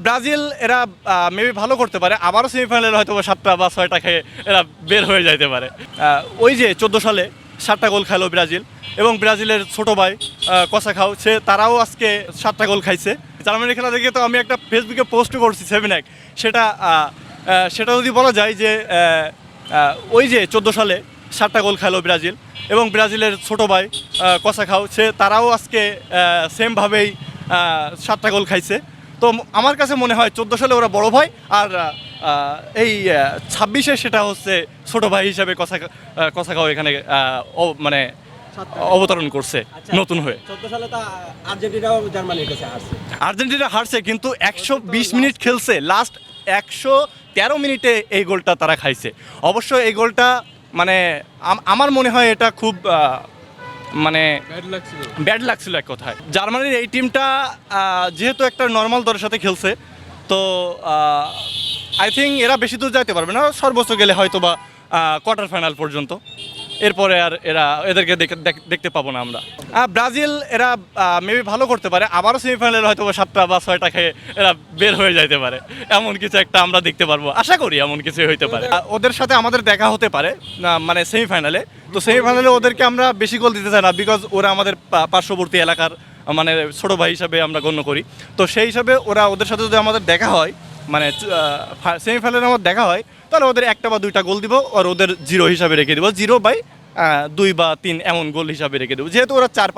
Brazil এরা maybe ভালো করতে পারে, আবারও সেমিফাইনালে হয়তো 7টা বা 6টা খেয়ে এরা বের হয়ে যাইতে পারে। ওই যে 14 সালে 7টা গোল খাইলো ব্রাজিল, এবং ব্রাজিলের ছোট ভাই কসাখাও তারাও আজকে 7টা গোল খাইছে। জার্মানির খেলা দেখে তো আমি একটা ফেসবুকে পোস্ট করছি 7x, সেটা যদি বলা যায় যে ওই যে 14 সালে 7টা গোল খাইলো ব্রাজিল, এবং ব্রাজিলের ছোট ভাই কসাখাও তারাও আজকে সেমভাবেই 7টা গোল খাইছে। তো আমার কাছে মনে হয় 14 সালে ওরা বড় ভাই, আর এই 26-এ সেটা হচ্ছে ছোট ভাই হিসাবে কসাখাও এখানে মানে অবতরণ করছে নতুন হয়ে। 14 সালে তো আর্জেন্টিনাও জার্মানির কাছে হারছে। আর্জেন্টিনা হারছে, কিন্তু 120 মিনিট খেলছে, লাস্ট 113 মিনিটে এই গোলটা তারা খাইছে। অবশ্য এই গোলটা মানে আমার মনে হয় এটা খুব মানে ব্যাড লাগছিল এক কথায়। জার্মানির এই টিমটা যেহেতু একটা নর্মাল দলের সাথে খেলছে, তো আই থিঙ্ক এরা বেশি দূর যাইতে পারবে না, সর্বোচ্চ গেলে হয়তো বা কোয়ার্টার ফাইনাল পর্যন্ত। এরপরে আর এদেরকে দেখতে পাবো না আমরা। ব্রাজিল এরা মেবি ভালো করতে পারে, আবারও সেমিফাইনালে হয়তো 7টা বা 6টা খেয়ে এরা বের হয়ে যাইতে পারে, এমন কিছু একটা আমরা দেখতে পারবো, আশা করি এমন কিছু হইতে পারে। ওদের সাথে আমাদের দেখা হতে পারে মানে সেমিফাইনালে। তো সেমিফাইনালে ওদেরকে আমরা বেশি গোল দিতে চাই না, বিকজ ওরা আমাদের পার্শ্ববর্তী এলাকার মানে ছোটো ভাই হিসাবে আমরা গণ্য করি। তো সেই হিসাবে ওদের সাথে যদি আমাদের দেখা হয়, মানে সেমিফাইনালে আমার দেখা হয়, তাহলে ওদের 1টা বা 2টা গোল দিব, আর ওদের 0 হিসাবে রেখে দেবো, 0/2 বা 3 এমন গোল হিসাবে রেখে দেবো, যেহেতু ওরা 4-5